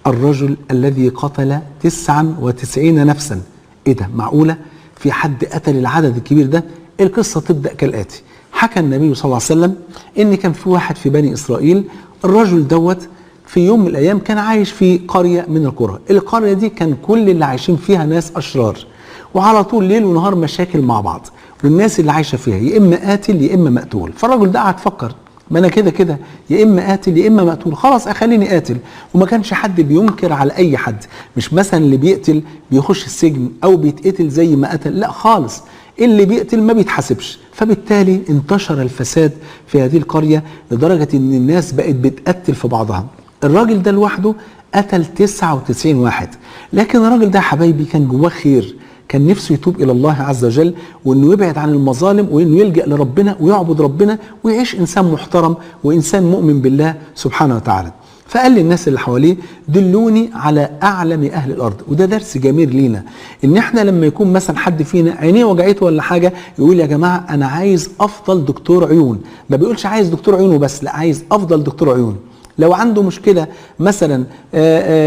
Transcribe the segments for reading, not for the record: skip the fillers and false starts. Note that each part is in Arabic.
الرجل الذي قتل 99 نفسا. ايه ده؟ معقولة في حد قتل العدد الكبير ده؟ القصة تبدأ كالآتي. حكى النبي صلى الله عليه وسلم ان كان في واحد في بني اسرائيل، الرجل دوت في يوم من الايام كان عايش في قرية من القرى. القرية دي كان كل اللي عايشين فيها ناس اشرار، وعلى طول ليل ونهار مشاكل مع بعض، والناس اللي عايشة فيها يا اما قاتل يا اما مقتول. فالرجل ده قعد فكر، ما انا كده كده يا اما قاتل يا اما مقتول، خلاص اخليني قاتل. وما كانش حد بينكر على اي حد، مش مثلا اللي بيقتل بيخش السجن او بيتقتل زي ما قتل، لا خالص، اللي بيقتل ما بيتحاسبش. فبالتالي انتشر الفساد في هذه القرية لدرجة ان الناس بقت بتقتل في بعضها. الراجل ده لوحده قتل 99 واحد، لكن الراجل ده حبايبي كان جواه خير، كان نفسه يتوب إلى الله عز وجل، وإنه يبعد عن المظالم، وإنه يلجأ لربنا ويعبد ربنا ويعيش إنسان محترم وإنسان مؤمن بالله سبحانه وتعالى. فقال للناس اللي حواليه دلوني على أعلم أهل الأرض. وده درس جميل لينا، إن إحنا لما يكون مثلا حد فينا عينيه وجعته ولا حاجة يقول يا جماعة أنا عايز أفضل دكتور عيون. ما بيقولش عايز دكتور عيون وبس، لا، عايز أفضل دكتور عيون. لو عنده مشكلة مثلا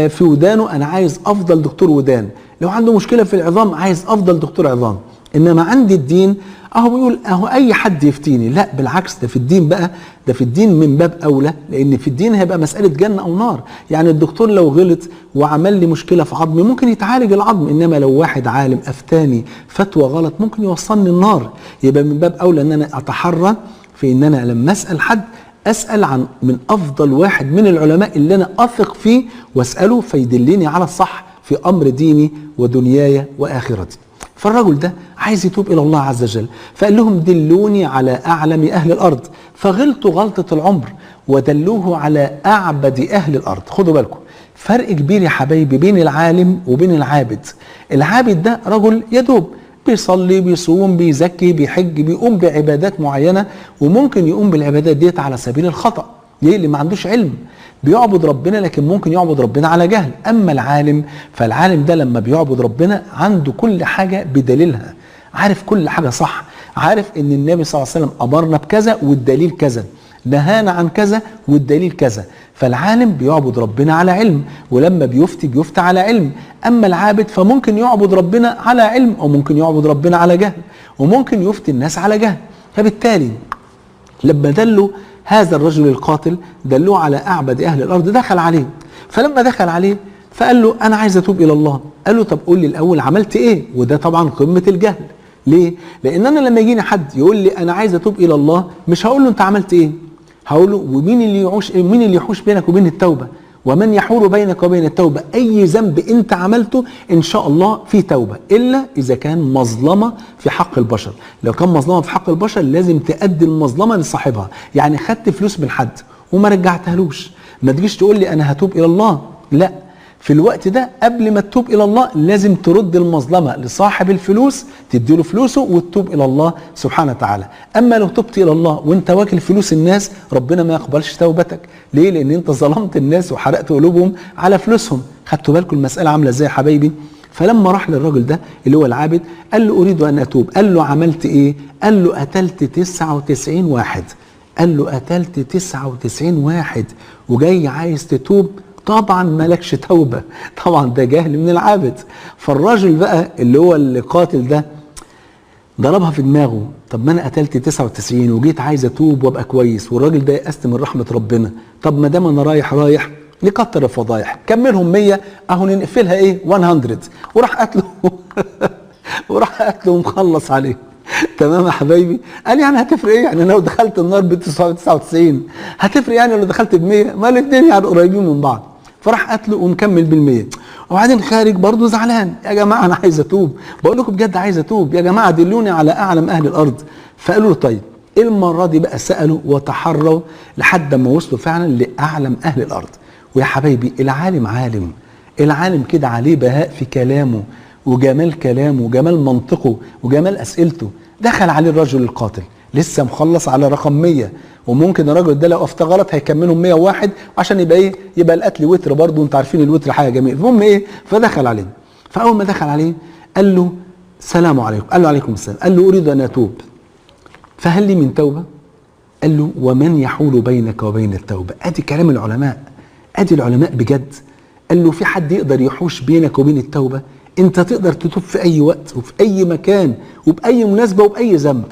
في ودانه أنا عايز أفضل دكتور ودان. لو عنده مشكلة في العظام عايز أفضل دكتور عظام. إنما عندي الدين أهو بيقول أهو أي حد يفتيني، لا بالعكس، ده في الدين بقى، ده في الدين من باب أولى، لأن في الدين هيبقى مسألة جنة أو نار. يعني الدكتور لو غلط وعمل لي مشكلة في عظمي ممكن يتعالج العظم، إنما لو واحد عالم أفتاني فتوى غلط ممكن يوصلني النار. يبقى من باب أولى إن أنا أتحرى في إن أنا لما أسأل حد أسأل عن من أفضل واحد من العلماء اللي أنا أثق فيه، وأسأله فيدلني على الصح في أمر ديني ودنياي وآخرتي. فالرجل ده عايز يتوب إلى الله عز وجل، فقال لهم دلوني على أعلم أهل الأرض، فغلطوا غلطة العمر ودلوه على أعبد أهل الأرض. خدوا بالكم، فرق كبير يا حبايبي بين العالم وبين العابد. العابد ده رجل يدوب بيصلي بيصوم بيزكي بيحج بيقوم بعبادات معينة، وممكن يقوم بالعبادات ديت على سبيل الخطأ. ليه؟ اللي ما عندوش علم بيعبد ربنا، لكن ممكن يعبد ربنا على جهل. أما العالم فالعالم ده لما بيعبد ربنا عنده كل حاجة بدليلها، عارف كل حاجة صح، عارف ان النبي صلى الله عليه وسلم أمرنا بكذا والدليل كذا، نهانا عن كذا والدليل كذا. فالعالم بيعبد ربنا على علم، ولما بيفتي على علم. أما العابد فممكن يعبد ربنا على علم، أو ممكن يعبد ربنا على جهل، وممكن يفتي الناس على جهل. فبالتالي لما دلوا هذا الرجل القاتل دلوه على أعبد أهل الأرض، دخل عليه. فلما دخل عليه فقال له أنا عايز أتوب إلى الله. قال له طب قول لي الأول عملت إيه؟ وده طبعا قمة الجهل. ليه؟ لأن أنا لما يجيني حد يقول لي أنا عايز أتوب إلى الله مش هقول له أنت عملت إيه؟ هقول له ومين اللي يحوش بينك وبين التوبة؟ ومن يحول بينك وبين التوبة؟ أي ذنب أنت عملته إن شاء الله في توبة، إلا إذا كان مظلمة في حق البشر. لو كان مظلمة في حق البشر لازم تأدي المظلمة لصاحبها. يعني خدت فلوس من حد وما رجعتهالوش، ما تجيش تقول لي أنا هتوب إلى الله، لا، في الوقت ده قبل ما تتوب إلى الله لازم ترد المظلمة لصاحب الفلوس، تديله فلوسه وتتوب إلى الله سبحانه وتعالى. أما لو تبت إلى الله وانت واكل فلوس الناس ربنا ما يقبلش توبتك. ليه؟ لأن انت ظلمت الناس وحرقت قلوبهم على فلوسهم. خدتوا بالكم المسألة عاملة ازاي يا حبايبي؟ فلما راح للراجل ده اللي هو العابد قال له أريد أن أتوب. قال له عملت إيه؟ قال له قتلت 99 واحد. قال له قتلت 99 واحد وجاي عايز تتوب؟ طبعا مالكش توبة. طبعا ده جهل من العابد. فالراجل بقى اللي هو القاتل ده ضربها في دماغه، طب ما انا قتلت 99 وجيت عايز اتوب وابقى كويس، والراجل ده يأست من رحمة ربنا، طب ما دام انا رايح نكتر الفضايح، كملهم 100 اهو نقفلها ايه 100. وراح قتله وراح قتله ومخلص عليه. تمام يا حبايبي؟ قال يعني هتفرق ايه؟ يعني لو دخلت النار ب 99 هتفرق يعني لو دخلت ب 100؟ ما الاثنين يعني قريبين من بعض. فراح قتله ومكمل بال100. وبعدين خارج برضه زعلان، يا جماعه انا عايز اتوب، بقول لكم بجد عايز اتوب، يا جماعه دلوني على اعلم اهل الارض. فقالوا له طيب المره دي بقى سالوا وتحروا لحد ما وصلوا فعلا لاعلم اهل الارض. ويا حبايبي العالم عالم، العالم كده عليه بهاء في كلامه وجمال كلامه وجمال منطقه وجمال اسئلته. دخل عليه الرجل القاتل لسه مخلص على رقم 100، وممكن الراجل ده لو افتى غلط هيكملهم 101 عشان يبقى ايه؟ يبقى القتل وتر برضه، انتوا عارفين الوتر حاجه جميله. المهم ايه؟ فدخل عليه. فاول ما دخل عليه قال له السلام عليكم. قال له عليكم السلام. قال له اريد ان اتوب فهل لي من توبه؟ قال له ومن يحول بينك وبين التوبه؟ ادي كلام العلماء، ادي العلماء بجد. قال له في حد يقدر يحوش بينك وبين التوبة؟ انت تقدر تتوب في اي وقت وفي اي مكان وبأي مناسبة وبأي ذنب.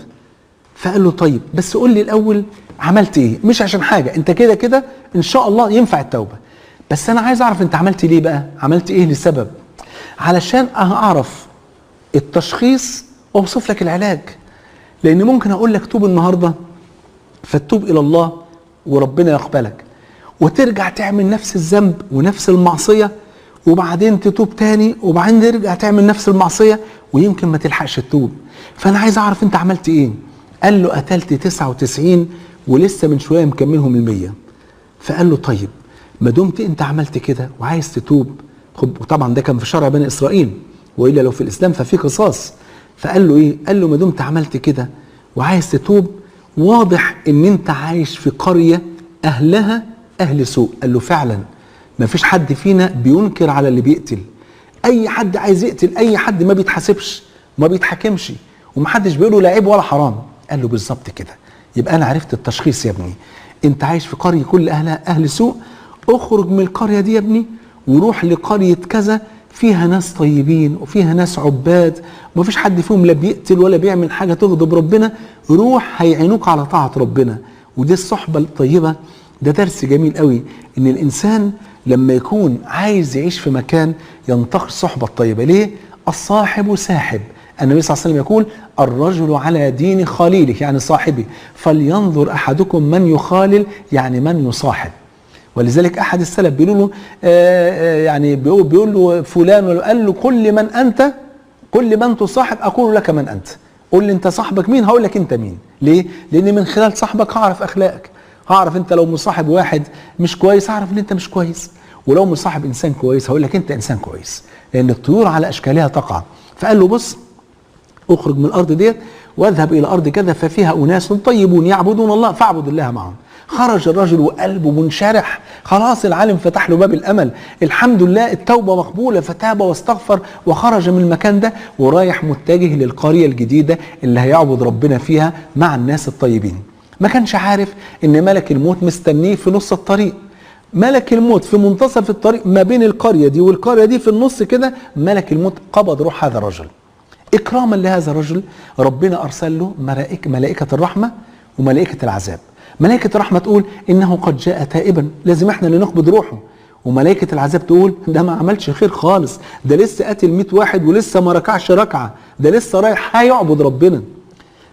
فقال له طيب بس قول لي الاول عملت ايه؟ مش عشان حاجة، انت كده كده ان شاء الله ينفع التوبة، بس انا عايز اعرف انت عملت ليه بقى؟ عملت ايه لسبب؟ علشان اعرف التشخيص واوصف لك العلاج. لان ممكن اقول لك توب النهارده فتوب الى الله وربنا يقبلك، وترجع تعمل نفس الذنب ونفس المعصية، وبعدين تتوب تاني، وبعدين ترجع تعمل نفس المعصية ويمكن ما تلحقش تتوب. فانا عايز اعرف انت عملت ايه. قال له قتلت 99 ولسه من شوية مكملهم 100. فقال له طيب ما دمت انت عملت كده وعايز تتوب، وطبعا ده كان في شرع بني اسرائيل، والا لو في الاسلام ففي قصاص. فقال له ايه؟ قال له ما دمت عملت كده وعايز تتوب، واضح ان انت عايش في قرية اهلها اهل سوء. قال له فعلا ما فيش حد فينا بينكر على اللي بيقتل، اي حد عايز يقتل اي حد ما بيتحاسبش ما بيتحكمش، ومحدش بيقوله لا عيب ولا حرام. قال له بالظبط كده، يبقى انا عرفت التشخيص يا ابني، انت عايش في قرية كل اهلها اهل سوء، اخرج من القرية دي يا ابني وروح لقرية كذا فيها ناس طيبين وفيها ناس عباد وما فيش حد فيهم لا بيقتل ولا بيعمل حاجة تغضب ربنا، روح هيعينوك على طاعة ربنا. ودي الصحبة الطيبة. ده درس جميل قوي، ان الانسان لما يكون عايز يعيش في مكان ينتقي الصحبة الطيبة. ليه؟ الصاحب ساحب. النبي صلى الله عليه وسلم يقول الرجل على دين خليله، يعني صاحبه، فلينظر احدكم من يخالل، يعني من يصاحب. ولذلك احد السلف بيقول له يعني بيقول له فلان، قال له كل من انت، كل من تصاحب اقول لك من انت. قول لي انت صاحبك مين هقول لك انت مين. ليه؟ لان من خلال صاحبك هعرف اخلاقك، هعرف انت لو مصاحب واحد مش كويس هعرف ان انت مش كويس، ولو مصاحب انسان كويس هقول لك انت انسان كويس، لان الطيور على اشكالها تقع. فقال له بص، اخرج من الارض ديت واذهب الى ارض كذا ففيها اناس طيبون يعبدون الله فاعبد الله معهم. خرج الرجل وقلبه منشرح، خلاص العالم فتح له باب الامل، الحمد لله التوبه مقبوله، فتاب واستغفر وخرج من المكان ده ورايح متجه للقريه الجديده اللي هيعبد ربنا فيها مع الناس الطيبين. ما كانش عارف ان ملك الموت مستنيه في نص الطريق. ملك الموت في منتصف الطريق ما بين القريه دي والقريه دي في النص كده، ملك الموت قبض روح هذا الرجل. إكراما لهذا الرجل ربنا أرسل له ملائكة الرحمة وملائكة العذاب. ملائكة الرحمة تقول إنه قد جاء تائبا، لازم إحنا اللي نقبض روحه. وملائكة العذاب تقول ده ما عملش خير خالص، ده لسه قاتل 100 واحد ولسه ما ركعش ركعة، ده لسه رايح هيعبد ربنا.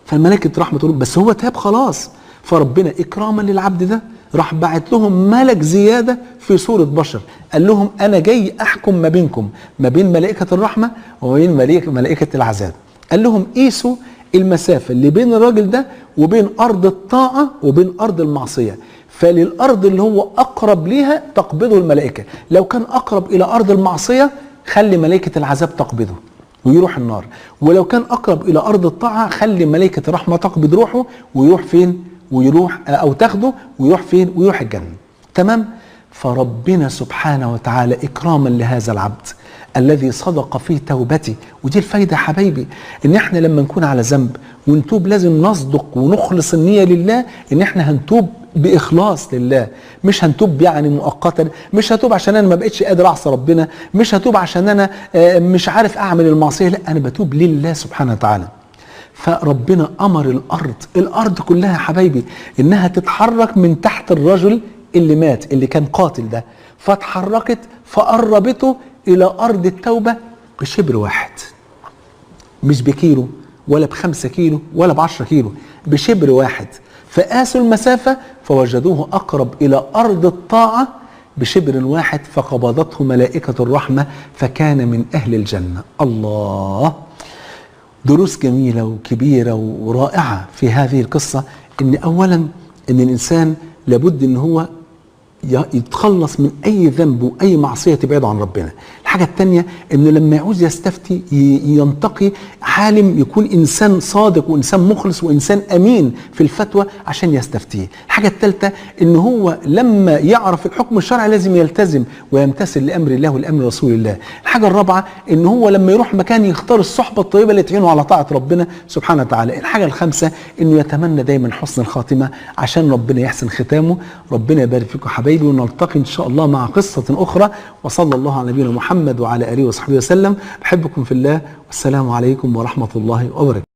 فالملائكة الرحمة تقول بس هو تاب خلاص. فربنا إكراما للعبد ده راح بعت لهم ملك زيادة في صورة بشر، قال لهم أنا جاي أحكم ما بينكم، ما بين ملائكة الرحمة وما بين ملائكة العذاب. قال لهم قيسوا المسافة اللي بين الراجل ده وبين أرض الطاعة وبين أرض المعصية، فللأرض اللي هو أقرب ليها تقبضه الملائكة، لو كان أقرب إلى أرض المعصية خلي ملائكة العذاب تقبضه ويروح النار، ولو كان أقرب إلى أرض الطاعة خلي ملائكة الرحمة تقبض روحه ويروح فين؟ ويروح أو تاخده ويروح فين؟ ويروح الجنة. تمام؟ فربنا سبحانه وتعالى إكراما لهذا العبد الذي صدق في توبته. ودي الفايدة يا حبايبي، إن إحنا لما نكون على ذنب ونتوب لازم نصدق ونخلص النية لله إن إحنا هنتوب بإخلاص لله، مش هنتوب يعني مؤقتا، مش هتوب عشان أنا ما بقتش قادر أعصي ربنا، مش هتوب عشان أنا مش عارف أعمل المعصية، لا أنا بتوب لله سبحانه وتعالى. فربنا أمر الأرض كلها يا حبايبي إنها تتحرك من تحت الرجل اللي مات اللي كان قاتل ده، فاتحركت فقربته إلى أرض التوبة بشبر واحد، مش بكيلو ولا ب5 كيلو ولا ب10 كيلو، بشبر واحد. فقاسوا المسافة فوجدوه أقرب إلى أرض الطاعة بشبر واحد، فقبضته ملائكة الرحمة فكان من أهل الجنة. الله، دروس جميلة وكبيرة ورائعة في هذه القصة. إن أولا إن الإنسان لابد إن هو يتخلص من أي ذنب وأي معصية تبعده عن ربنا. الحاجة التانية انه لما يعوز يستفتي ينتقي عالم يكون انسان صادق وانسان مخلص وانسان امين في الفتوى عشان يستفتيه. الحاجة الثالثة ان هو لما يعرف الحكم الشرعي لازم يلتزم ويمتثل لامر الله ولامر رسول الله. الحاجة الرابعة ان هو لما يروح مكان يختار الصحبة الطيبة اللي تعينه على طاعة ربنا سبحانه وتعالى. الحاجة الخامسة انه يتمنى دايما حسن الخاتمة عشان ربنا يحسن ختامه. ربنا يبارك فيكم حبايبي، ونلتقي ان شاء الله مع قصة اخرى. وصلى الله على نبينا محمد وعلى اله وصحبه وسلم. بحبكم في الله، والسلام عليكم ورحمة الله وبركاته.